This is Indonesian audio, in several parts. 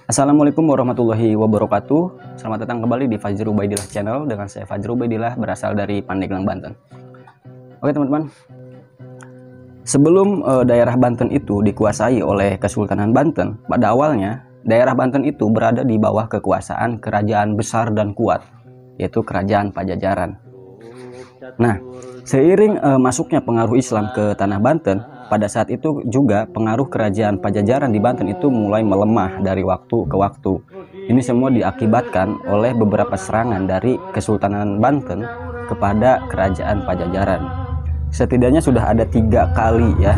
Assalamualaikum warahmatullahi wabarakatuh. Selamat datang kembali di Fajr Ubaidillah Channel dengan saya Fajr Ubaidillah, berasal dari Pandeglang, Banten. Oke teman-teman, sebelum daerah Banten itu dikuasai oleh Kesultanan Banten, pada awalnya daerah Banten itu berada di bawah kekuasaan kerajaan besar dan kuat, yaitu Kerajaan Pajajaran. Nah, seiring masuknya pengaruh Islam ke tanah Banten, pada saat itu juga pengaruh kerajaan Pajajaran di Banten itu mulai melemah dari waktu ke waktu. Ini semua diakibatkan oleh beberapa serangan dari Kesultanan Banten kepada kerajaan Pajajaran. Setidaknya sudah ada 3 kali ya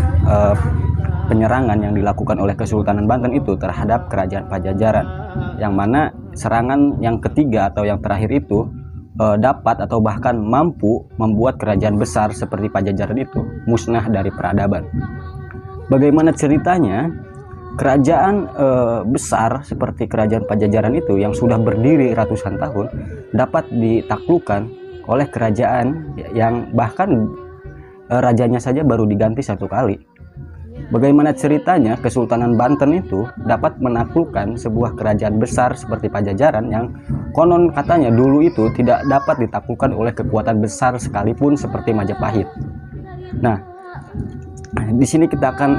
penyerangan yang dilakukan oleh Kesultanan Banten itu terhadap kerajaan Pajajaran, yang mana serangan yang ketiga atau yang terakhir itu dapat atau bahkan mampu membuat kerajaan besar seperti Pajajaran itu musnah dari peradaban. Bagaimana ceritanya kerajaan besar seperti kerajaan Pajajaran itu yang sudah berdiri ratusan tahun dapat ditaklukkan oleh kerajaan yang bahkan rajanya saja baru diganti 1 kali? Bagaimana ceritanya Kesultanan Banten itu dapat menaklukkan sebuah kerajaan besar seperti Pajajaran yang konon katanya dulu itu tidak dapat ditaklukkan oleh kekuatan besar sekalipun seperti Majapahit. Nah, di sini kita akan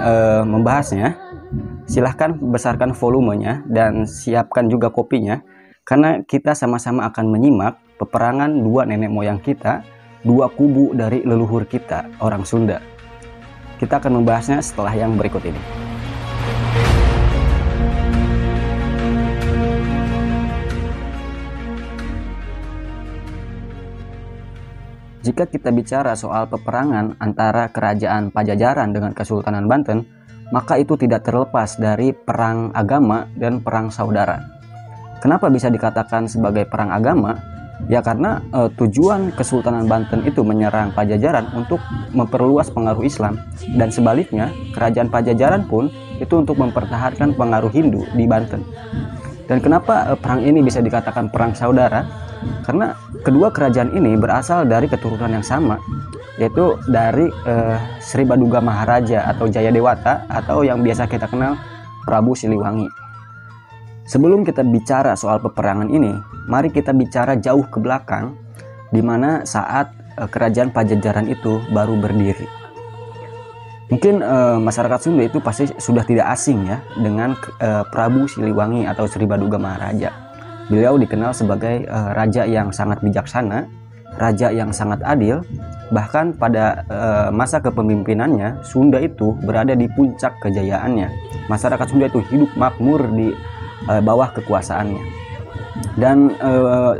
membahasnya. Silahkan besarkan volumenya dan siapkan juga kopinya, karena kita sama-sama akan menyimak peperangan 2 nenek moyang kita, 2 kubu dari leluhur kita, orang Sunda. Kita akan membahasnya setelah yang berikut ini. Jika kita bicara soal peperangan antara kerajaan Pajajaran dengan Kesultanan Banten, maka itu tidak terlepas dari perang agama dan perang saudara. Kenapa bisa dikatakan sebagai perang agama? Ya karena tujuan Kesultanan Banten itu menyerang Pajajaran untuk memperluas pengaruh Islam, dan sebaliknya kerajaan Pajajaran pun itu untuk mempertahankan pengaruh Hindu di Banten. Dan kenapa perang ini bisa dikatakan perang saudara? Karena kedua kerajaan ini berasal dari keturunan yang sama, yaitu dari Sri Baduga Maharaja atau Jayadewata, atau yang biasa kita kenal Prabu Siliwangi. Sebelum kita bicara soal peperangan ini, mari kita bicara jauh ke belakang, di mana saat kerajaan Pajajaran itu baru berdiri. Mungkin masyarakat Sunda itu pasti sudah tidak asing ya dengan Prabu Siliwangi atau Sri Baduga Maharaja. Beliau dikenal sebagai raja yang sangat bijaksana, raja yang sangat adil. Bahkan pada masa kepemimpinannya, Sunda itu berada di puncak kejayaannya. Masyarakat Sunda itu hidup makmur di bawah kekuasaannya. Dan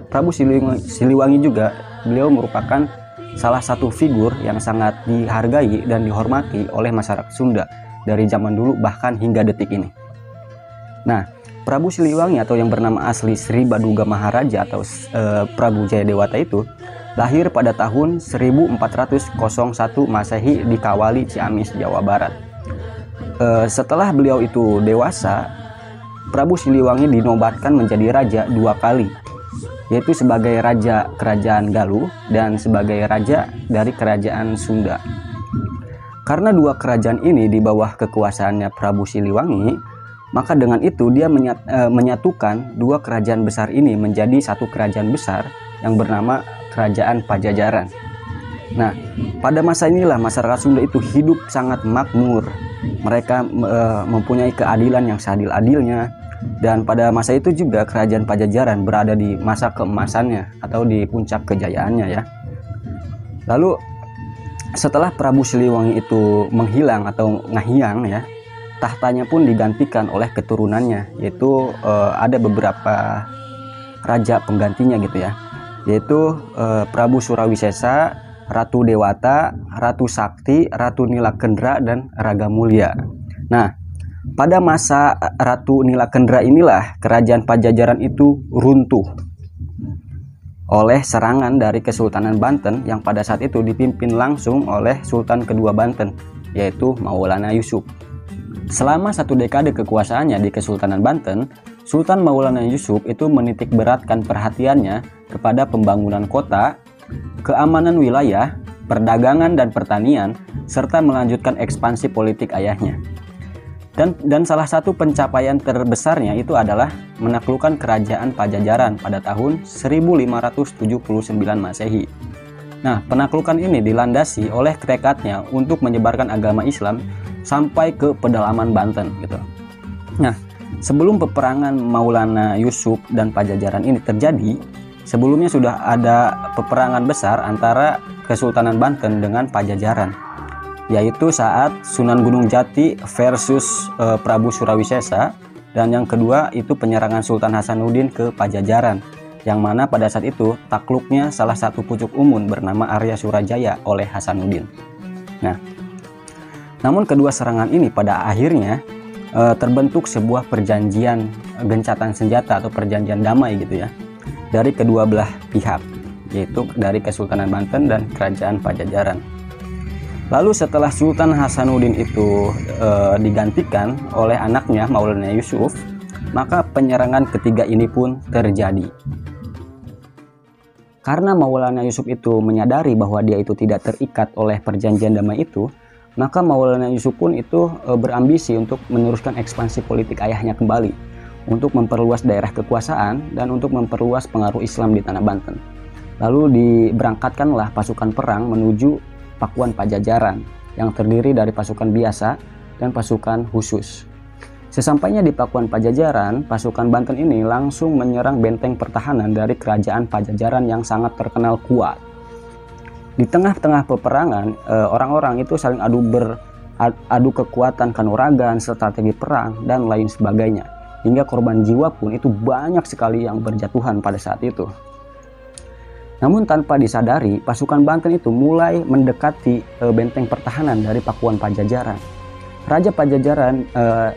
Prabu Siliwangi juga, beliau merupakan salah satu figur yang sangat dihargai dan dihormati oleh masyarakat Sunda dari zaman dulu bahkan hingga detik ini. Nah, Prabu Siliwangi atau yang bernama asli Sri Baduga Maharaja atau Prabu Jayadewata itu lahir pada tahun 1401 Masehi di Kawali, Ciamis, Jawa Barat. Setelah beliau itu dewasa, Prabu Siliwangi dinobatkan menjadi raja 2 kali, yaitu sebagai raja kerajaan Galuh dan sebagai raja dari kerajaan Sunda. Karena 2 kerajaan ini di bawah kekuasaannya Prabu Siliwangi, maka dengan itu dia menyatukan 2 kerajaan besar ini menjadi satu kerajaan besar yang bernama Kerajaan Pajajaran. Nah, pada masa inilah masyarakat Sunda itu hidup sangat makmur. Mereka mempunyai keadilan yang seadil-adilnya, dan pada masa itu juga kerajaan Pajajaran berada di masa keemasannya atau di puncak kejayaannya ya. Lalu setelah Prabu Siliwangi itu menghilang atau ngahiang ya, tahtanya pun digantikan oleh keturunannya, yaitu ada beberapa raja penggantinya gitu ya, yaitu Prabu Surawisesa, Ratu Dewata, Ratu Sakti, Ratu Nilakendra, dan Ragamulya. Nah, pada masa Ratu Nilakendra inilah kerajaan Pajajaran itu runtuh oleh serangan dari Kesultanan Banten yang pada saat itu dipimpin langsung oleh Sultan kedua Banten, yaitu Maulana Yusuf. Selama 1 dekade kekuasaannya di Kesultanan Banten, Sultan Maulana Yusuf itu menitik beratkan perhatiannya kepada pembangunan kota, keamanan wilayah, perdagangan dan pertanian, serta melanjutkan ekspansi politik ayahnya. Dan salah satu pencapaian terbesarnya itu adalah menaklukkan kerajaan Pajajaran pada tahun 1579 Masehi. Nah, penaklukan ini dilandasi oleh tekadnya untuk menyebarkan agama Islam sampai ke pedalaman Banten gitu. Nah, sebelum peperangan Maulana Yusuf dan Pajajaran ini terjadi, sebelumnya sudah ada peperangan besar antara Kesultanan Banten dengan Pajajaran, yaitu saat Sunan Gunung Jati versus Prabu Surawisesa, dan yang kedua itu penyerangan Sultan Hasanuddin ke Pajajaran, yang mana pada saat itu takluknya salah satu pucuk umun bernama Arya Surajaya oleh Hasanuddin. Nah, namun kedua serangan ini pada akhirnya terbentuk sebuah perjanjian gencatan senjata atau perjanjian damai gitu ya, dari kedua belah pihak, yaitu dari Kesultanan Banten dan Kerajaan Pajajaran. Lalu setelah Sultan Hasanuddin itu digantikan oleh anaknya Maulana Yusuf, maka penyerangan ketiga ini pun terjadi. Karena Maulana Yusuf itu menyadari bahwa dia itu tidak terikat oleh perjanjian damai itu, maka Maulana Yusuf pun itu berambisi untuk meneruskan ekspansi politik ayahnya kembali, untuk memperluas daerah kekuasaan dan untuk memperluas pengaruh Islam di tanah Banten. Lalu diberangkatkanlah pasukan perang menuju Pakuan Pajajaran yang terdiri dari pasukan biasa dan pasukan khusus. Sesampainya di Pakuan Pajajaran, pasukan Banten ini langsung menyerang benteng pertahanan dari kerajaan Pajajaran yang sangat terkenal kuat. Di tengah-tengah peperangan, orang-orang itu saling adu kekuatan kanuragan, strategi perang, dan lain sebagainya. Hingga korban jiwa pun itu banyak sekali yang berjatuhan pada saat itu. Namun tanpa disadari, pasukan Banten itu mulai mendekati benteng pertahanan dari Pakuan Pajajaran. Raja Pajajaran,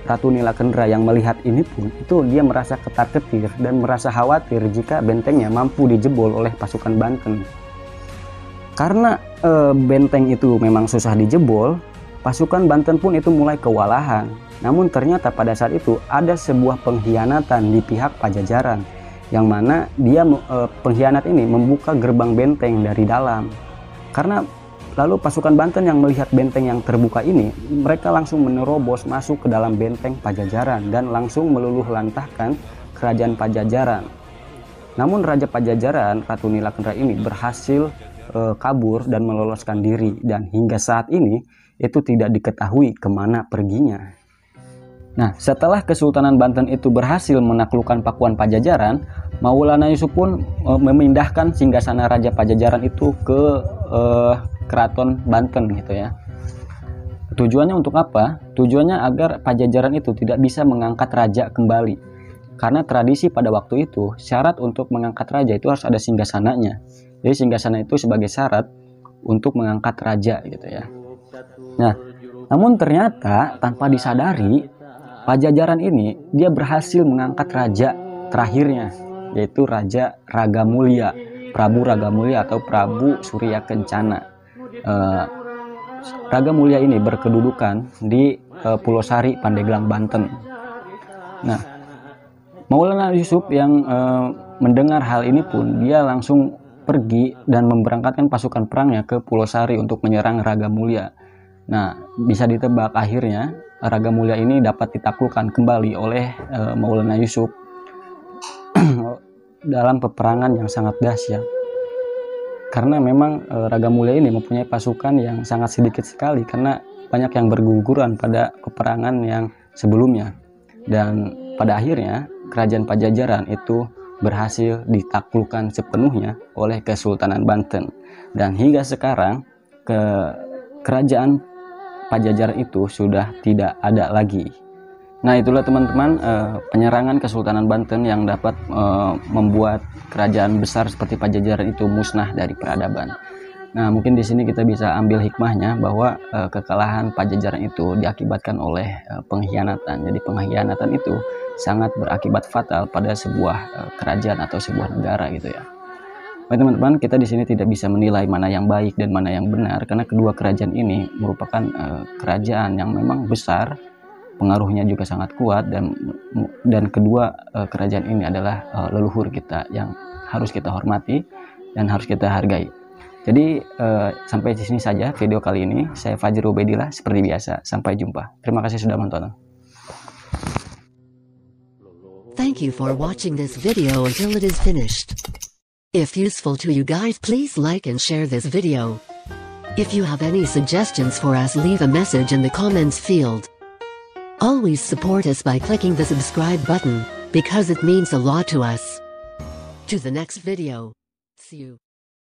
Ratu Nilakendra yang melihat ini pun, itu dia merasa ketar-ketir dan merasa khawatir jika bentengnya mampu dijebol oleh pasukan Banten. Karena benteng itu memang susah dijebol, pasukan Banten pun itu mulai kewalahan. Namun ternyata pada saat itu ada sebuah pengkhianatan di pihak Pajajaran, yang mana dia pengkhianat ini membuka gerbang benteng dari dalam. Karena lalu pasukan Banten yang melihat benteng yang terbuka ini, mereka langsung menerobos masuk ke dalam benteng Pajajaran dan langsung meluluh lantahkan kerajaan Pajajaran. Namun Raja Pajajaran, Ratu Nilakendra ini berhasil kabur dan meloloskan diri, dan hingga saat ini itu tidak diketahui kemana perginya. Nah, setelah Kesultanan Banten itu berhasil menaklukkan Pakuan Pajajaran, Maulana Yusuf pun memindahkan singgasana Raja Pajajaran itu ke Keraton Banten gitu ya. Tujuannya untuk apa? Tujuannya agar Pajajaran itu tidak bisa mengangkat raja kembali. Karena tradisi pada waktu itu, syarat untuk mengangkat raja itu harus ada singgasananya. Jadi singgasana itu sebagai syarat untuk mengangkat raja gitu ya. Nah, namun ternyata tanpa disadari, Pajajaran ini dia berhasil mengangkat raja terakhirnya, yaitu Raja Ragamulya, Prabu Ragamulya atau Prabu Surya Kencana. Ragamulya ini berkedudukan di Pulau Sari, Pandeglang, Banten. Nah, Maulana Yusuf yang mendengar hal ini pun dia langsung pergi dan memberangkatkan pasukan perangnya ke Pulau Sari untuk menyerang Ragamulya. Nah, bisa ditebak akhirnya Ragamulya ini dapat ditaklukkan kembali oleh Maulana Yusuf dalam peperangan yang sangat dahsyat. Karena memang Ragamulya ini mempunyai pasukan yang sangat sedikit sekali, karena banyak yang berguguran pada peperangan yang sebelumnya. Dan pada akhirnya kerajaan Pajajaran itu berhasil ditaklukkan sepenuhnya oleh Kesultanan Banten. Dan hingga sekarang kerajaan Pajajaran itu sudah tidak ada lagi. Nah, itulah teman-teman penyerangan Kesultanan Banten yang dapat membuat kerajaan besar seperti Pajajaran itu musnah dari peradaban. Nah, mungkin di sini kita bisa ambil hikmahnya bahwa kekalahan Pajajaran itu diakibatkan oleh pengkhianatan. Jadi pengkhianatan itu sangat berakibat fatal pada sebuah kerajaan atau sebuah negara gitu ya. Baik teman-teman, kita di sini tidak bisa menilai mana yang baik dan mana yang benar, karena kedua kerajaan ini merupakan kerajaan yang memang besar, pengaruhnya juga sangat kuat, dan kedua kerajaan ini adalah leluhur kita yang harus kita hormati dan harus kita hargai. Jadi sampai di sini saja video kali ini. Saya Fajri Ubaidillah, seperti biasa. Sampai jumpa. Terima kasih sudah menonton. Thank you for watching this video until it is finished. If useful to you guys, please like and share this video. If you have any suggestions for us, leave a message in the comments field. Always support us by clicking the subscribe button, because it means a lot to us. To the next video. See you.